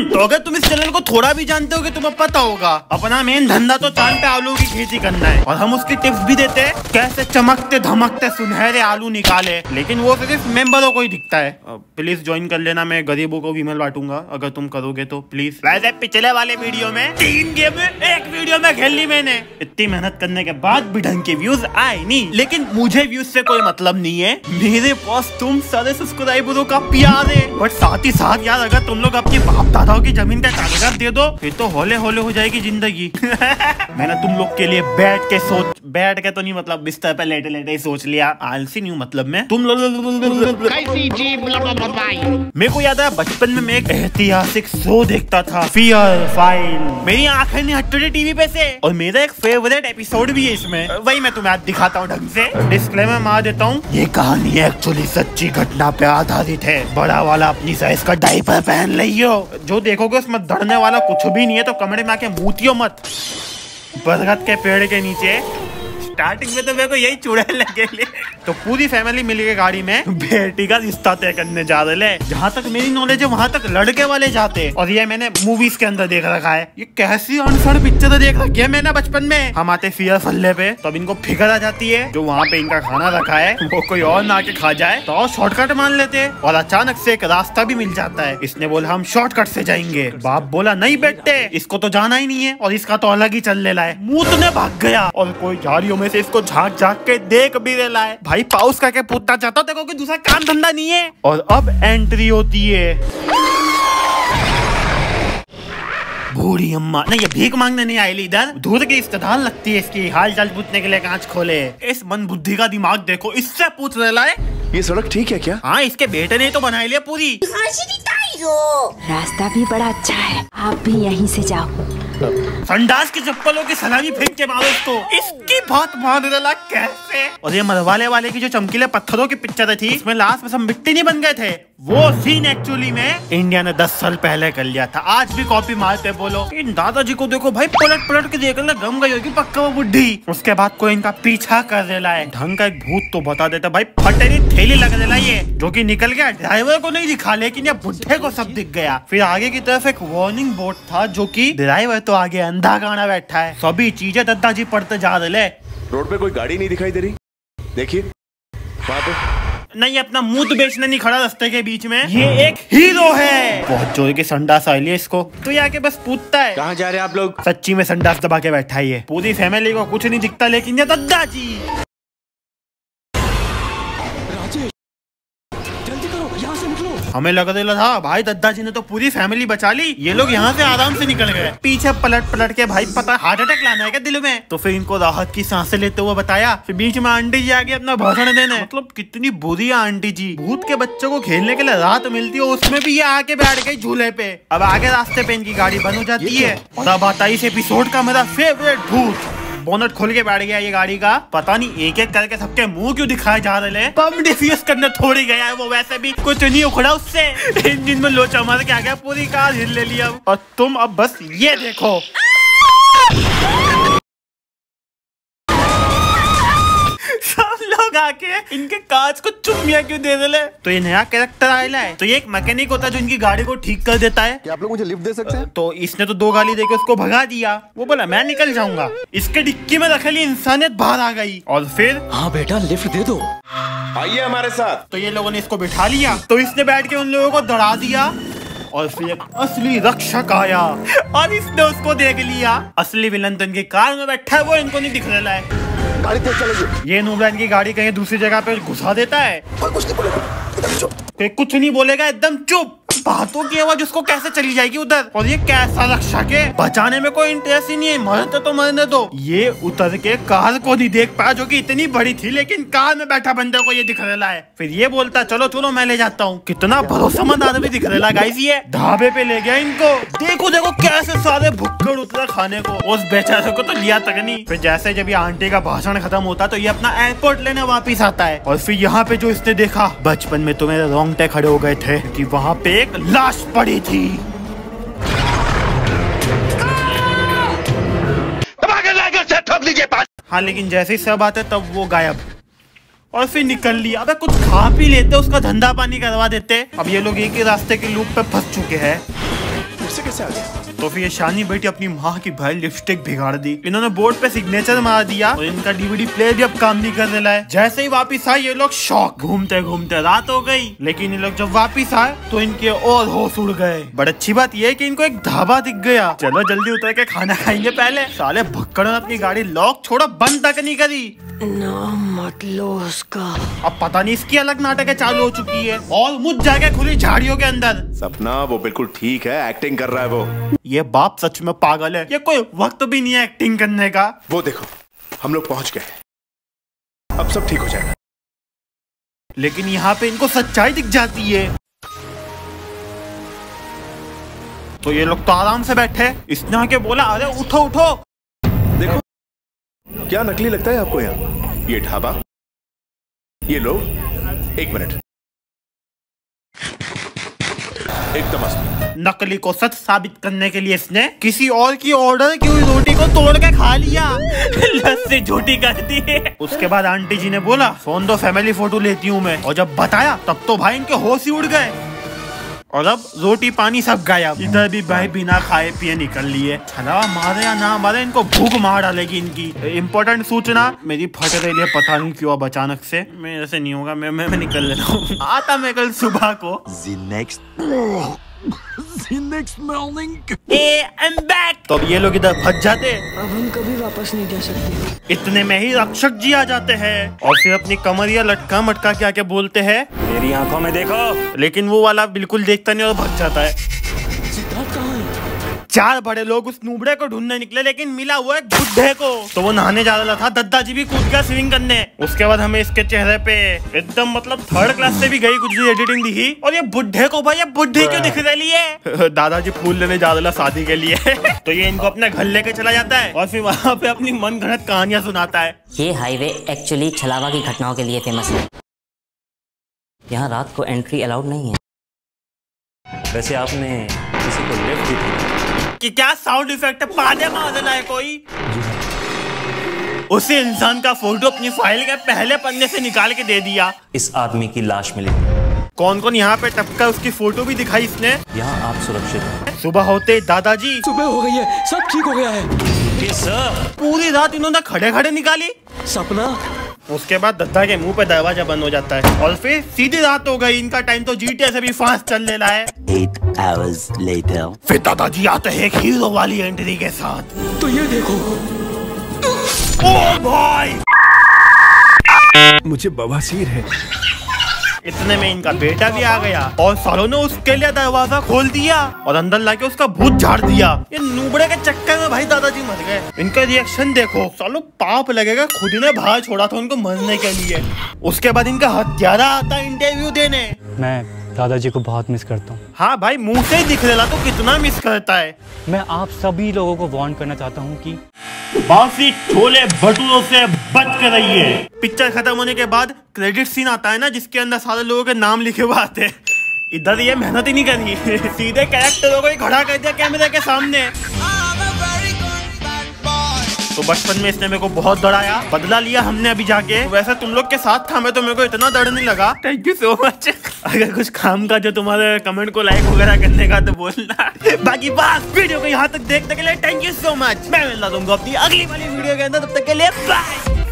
तो अगर तुम इस चैनल को थोड़ा भी जानते हो कि तुम्हें पता होगा अपना मेन धंधा तो चांद पे आलू की खेती करना है, और हम उसकी टिप्स भी देते हैं कैसे चमकते धमकते सुनहरे आलू निकाले, लेकिन वो सिर्फ मेंबरों को ही दिखता है। प्लीज ज्वाइन कर लेना, मैं गरीबों को भी ईमेल बांटूंगा अगर तुम करोगे तो प्लीज। वैसे पिछले वाले वीडियो में 3 गेम एक वीडियो में खेल ली मैंने, इतनी मेहनत करने के बाद भी ढंग के व्यूज आए नहीं, लेकिन मुझे व्यूज से कोई मतलब नहीं है, मेरे पास तुम सारे सब्सक्राइबरों का प्यार है। बट साथ ही साथ यार अगर तुम लोग अपनी बाप दादाओं की जमीन का कागजात दे दो फिर तो होले होले हो जाएगी जिंदगी। मैंने तुम लोग के लिए बैठ के तो नहीं मतलब बिस्तर पे लेटे लेटे ही सोच लिया, आलसी नहीं हूँ मतलब मैं तुम लोग। मेरे को याद है बचपन में मैं एक ऐतिहासिक शो देखता था, फियर फाइल। मेरी आंखें नहीं हटती टीवी पे से, और मेरा एक फेवरेट एपिसोड भी है इसमें, वही मैं तुम्हें आज दिखाता हूँ ढंग से। डिस्क्लेमर मार देता हूँ, ये कहानी एक्चुअली सच्ची घटना पे आधारित है। बड़ा वाला अपनी साइज का डायपर पहन लियो, जो देखोगे उसमें दड़ने वाला कुछ भी नहीं है, तो कमरे में आके मूतियो मत। बरगद के पेड़ के नीचे स्टार्टिंग में तो मेरे को यही चुड़ैल लगे। तो पूरी फैमिली मिलके गाड़ी में बेटी का रिश्ता तय करने जा रहे हैं। जहाँ तक मेरी नॉलेज है वहाँ तक लड़के वाले जाते, और ये मैंने मूवीज के अंदर देख रखा है। ये कैसी अनसड़ पिक्चर देख रखी है मैंने बचपन में। हम आते फियर फल्ले पे तो अब इनको फिक्र आ जाती है जो वहाँ पे इनका खाना रखा है वो कोई और ना के खा जाए, तो शॉर्टकट मान लेते हैं, और अचानक से एक रास्ता भी मिल जाता है। इसने बोला हम शॉर्टकट से जाएंगे, बाप बोला नहीं बेटे इसको तो जाना ही नहीं है, और इसका तो अलग ही चल ले रहा है। मुंह ने भाग गया और कोई झाड़ियों में से इसको झांक झांक के देख भी रहा है। भाई पाउस करके पूछना चाहता देखो कि दूसरा काम धंधा नहीं है। और अब एंट्री होती है बूढ़ी अम्मा। नहीं ये भीख मांगने नहीं आई इधर, दूर की रिश्तेदार लगती है इसकी, हाल चाल पूछने के लिए कांच खोले। इस मन बुद्धि का दिमाग देखो, इससे पूछ रहा है ये सड़क ठीक है क्या? हाँ इसके बेटे ने तो बनाई लिया पूरी। रास्ता भी बड़ा अच्छा है, आप भी यहीं से जाओ। संडास की चप्पलों की सलामी फेंक के मारो इसको, इसकी बात मान रहा कैसे। और ये मरवाले वाले की जो चमकीले पत्थरों की पिक्चर थी इसमें लास्ट में सब मिट्टी नहीं बन गए थे, वो सीन एक्चुअली में इंडिया ने 10 साल पहले कर लिया था। आज भी कॉपी मारते बोलो। इन दादाजी को देखो भाई, पलट पलट के देख लेना गम गई होगी पक्का वो बुढ़ी। उसके बाद कोई इनका पीछा कर रहा है, ढंग का एक भूत तो बता देता भाई, फटेरी थैली लग रहा है ये, जो कि निकल गया। ड्राइवर को नहीं दिखा लेकिन ये बुढ़े को सब दिख गया। फिर आगे की तरफ एक वार्निंग बोर्ड था, जो की ड्राइवर तो आगे अंधा गाना बैठा है। सभी चीजें दादाजी पढ़ते जा रहे। रोड पे कोई गाड़ी नहीं दिखाई दे रही, देखिए वहाँ पे। नहीं अपना मुंह तो बेचने नहीं खड़ा रास्ते के बीच में, ये एक हीरो है। बहुत जोर के संडास आई इसको, तो ये आके बस पूछता है कहाँ जा रहे हैं आप लोग। सच्ची में संडास दबा के बैठा है। पूरी फैमिली को कुछ नहीं दिखता लेकिन ये दादाजी। हमें लग रहा था भाई दादाजी ने तो पूरी फैमिली बचा ली, ये लोग यहाँ से आराम से निकल गए। पीछे पलट पलट के भाई पता हार्ट अटैक लाना है क्या दिल में, तो फिर इनको राहत की सांसें लेते हुए बताया। फिर बीच में आंटी जी आगे अपना भाषण देने, मतलब कितनी बुरी है आंटी जी। भूत के बच्चों को खेलने के लिए रात मिलती है, उसमें भी ये आके बैठ गई झूले पे। अब आगे रास्ते पे इनकी गाड़ी बंद हो जाती है, और अब आता इस एपिसोड का मेरा फेवरेट भूत। बोनट खोल के बैठ गया ये गाड़ी का, पता नहीं एक एक करके सबके मुंह क्यों दिखाए जा रहे हैं। पंप डिफ्यूज करने थोड़ी गया है वो, वैसे भी कुछ नहीं उखड़ा उससे। इंजन में लोचा मार के आ गया, पूरी कार हिल ले लिया। और तुम अब बस ये देखो आके इनके कांच को चुम्मिया क्यों दे दे। तो ये नया कैरेक्टर आया है, तो ये एक मैकेनिक होता है जो इनकी गाड़ी को ठीक कर देता है। क्या आप लोग मुझे लिफ्ट दे सकते हैं? तो इसने तो 2 गाली देके उसको भगा दिया, वो बोला मैं निकल जाऊंगा। इसके डिक्की में रखी इंसानियत बाहर आ गई, और फिर हाँ बेटा लिफ्ट दे दो, आइए हमारे साथ। तो ये लोगों ने इसको बिठा लिया, तो इसने बैठ के उन लोगों को दौड़ा दिया, और फिर एक असली रक्षक आया और इसने उसको देख लिया। असली विलन तो इनकी कार में बैठा है, वो इनको नहीं दिख रहा है। गाड़ी तेज चलेगी। ये नूबरान की गाड़ी कहीं दूसरी जगह पे घुसा देता है, कुछ नहीं बोलेगा, एकदम चुप। बातों की आवाज उसको कैसे चली जाएगी उधर, और ये कैसा रक्षक है, बचाने में कोई इंटरेस्ट ही नहीं है, मरते तो मरने दो। ये उतर के कार को नहीं देख पाया जो कि इतनी बड़ी थी, लेकिन कार में बैठा बंदे को ये दिख रहा है। फिर ये बोलता चलो चलो मैं ले जाता हूँ। कितना भरोसेमंद आदमी दिख रहा है गाइस। ये ढाबे पे ले गया इनको, देखो देखो कैसे सारे भुक्कड़ उतरा खाने को, उस बेचारे को तो लिया तक नहीं। फिर जैसे जब ये आंटी का भाषण खत्म होता तो ये अपना एयरपोर्ट लेने वापिस आता है, और फिर यहाँ पे जो इसने देखा, बचपन में तो मेरे रोंगटे खड़े हो गए थे कि वहाँ पे एक लाश पड़ी थी। ठोक लीजिए। हाँ लेकिन जैसे ही सब आते तब वो गायब, और फिर निकल लिया। अबे कुछ खा पी लेते, उसका धंधा पानी करवा देते। अब ये लोग एक ही रास्ते के लूप पे फंस चुके हैं। कैसे आ गया? तो फिर ये शानी बेटी अपनी माँ की भाई लिपस्टिक बिगाड़ दी। इन्होंने बोर्ड पे सिग्नेचर मार दिया और इनका डीवीडी प्लेयर भी अब काम नहीं करने लगा है। जैसे ही वापिस आए ये लोग शॉक, घूमते घूमते रात हो गई। लेकिन ये लोग जब वापिस आए तो इनके और होश उड़ गए। बड़ी अच्छी बात ये है कि इनको एक ढाबा दिख गया। चलो जल्दी उतर के खाना खाएंगे पहले। साले भक्कड़ ने अपनी गाड़ी लॉक छोड़ा, बंद तक नहीं करी। नाम मत लो उसका। अब पता नहीं इसकी अलग नाटक चालू हो चुकी है और मुझ जाके खुली झाड़ियों के अंदर। सपना वो बिल्कुल ठीक है, एक्टिंग कर रहा है वो। ये बाप सच में पागल है, ये कोई वक्त भी नहीं है एक्टिंग करने का। वो देखो हम लोग पहुंच गए, अब सब ठीक हो जाएगा। लेकिन यहाँ पे इनको सच्चाई दिख जाती है। तो ये लोग तो आराम से बैठे, इसने आके बोला अरे उठो उठो। देखो क्या नकली लगता है आपको यहाँ? ये ढाबा, ये लोग, एक मिनट, एकदम असली। नकली को सच साबित करने के लिए इसने किसी और की ऑर्डर की हुई रोटी को तोड़ के खा लिया। लस्सी झूठी कर दी। उसके बाद आंटी जी ने बोला फोन दो, फैमिली फोटो लेती हूँ मैं। और जब बताया तब तो भाई इनके होश ही उड़ गए और अब रोटी पानी सब गायब। इधर भी भाई बिना खाए पिए निकल लिए। छलावा मारे या ना मारे इनको भूख मार डालेगी इनकी। इम्पोर्टेंट सूचना, मेरी फट रही है पता नहीं क्यों अब अचानक से। मेरे से नहीं होगा, मैं निकल लेता हूँ। आता मैं कल सुबह को। next morning. I'm back। तो अब ये लोग इधर फंस जाते। अब हम कभी वापस नहीं जा सकते। इतने में ही रक्षक जी आ जाते हैं और फिर अपनी कमरिया लटका मटका के आके बोलते हैं मेरी आंखों में देखो। लेकिन वो वाला बिल्कुल देखता नहीं और भाग जाता है। चार बड़े लोग उस नूबड़े को ढूंढने निकले लेकिन मिला हुआ एक बुड्ढे को। तो वो नहाने जा रहा था, दद्दा जी भी कूद गया स्विमिंग करने। उसके बाद हमें इसके चेहरे पे एकदम मतलब थर्ड क्लास से भी गई कुछ एडिटिंग दिखी। और ये बुड्ढे को भाई, ये बुड्ढी क्यों दिख रही है? दादाजी फूल लेने जा रहा शादी के लिए। तो ये इनको अपने घर लेके चला जाता है और फिर वहाँ पे अपनी मन घड़त कहानियां सुनाता है। ये हाईवे एक्चुअली छलावा की घटनाओं के लिए फेमस है। यहाँ रात को एंट्री अलाउड नहीं है। वैसे आपने किसी को लिफ्ट दी थी कि क्या साउंड इफेक्ट है? पादे मार देना है कोई। उसी इंसान का फोटो अपनी फाइल के पहले पन्ने से निकाल के दे दिया। इस आदमी की लाश मिली। कौन कौन यहाँ पे टपका, उसकी फोटो भी दिखाई इसने। यहाँ आप सुरक्षित हैं। सुबह होते दादाजी, सुबह हो गई है, सब ठीक हो गया है। सर पूरी रात इन्होंने खड़े खड़े निकाली। सपना। उसके बाद दद्दा के मुंह पे दरवाजा बंद हो जाता है और फिर सीधी रात हो गई। इनका टाइम तो GTA से भी फास्ट चल ले रहा है। 8 hours later. फिर दादाजी आते हैं एक हीरो वाली एंट्री के साथ। तो ये देखो, ओ भाई मुझे बवासीर है। इतने में इनका बेटा भी आ गया और सालों ने उसके लिए दरवाजा खोल दिया और अंदर लाके उसका भूत झाड़ दिया। ये नूबड़े के चक्कर में भाई दादाजी मर गए। इनका रिएक्शन देखो, सालों पाप लगेगा, खुद ने बाहर छोड़ा था उनको मरने के लिए। उसके बाद इनका हत्यारा आता है इंटरव्यू देने। मैं दादाजी को बहुत मिस करता हूँ। हाँ भाई, मुंह से ही दिख रहा तो कितना मिस करता है। मैं आप सभी लोगों को वार्न करना चाहता हूँ कि बासी छोले भटूरों से बच कर रहिए। पिक्चर खत्म होने के बाद क्रेडिट सीन आता है ना, जिसके अंदर सारे लोगों के नाम लिखे हुए आते हैं। इधर ये मेहनत ही नहीं करी, सीधे कैरेक्टरों को ही खड़ा कर दिया कैमरे के सामने। तो बचपन में इसने मेरे को बहुत डराया, बदला लिया हमने अभी जाके। वैसे तुम लोग के साथ था मैं तो मेरे को इतना डर नहीं लगा। Thank you so much. अगर कुछ काम का जो तुम्हारे कमेंट को लाइक वगैरह करने का तो बोलना। बाकी बस वीडियो को यहाँ तक देखने के लिए थैंक यू सो मच। मैं मिलता तुमको अपनी अगली वाली वीडियो के अंदर, तब तक के लिए बाय।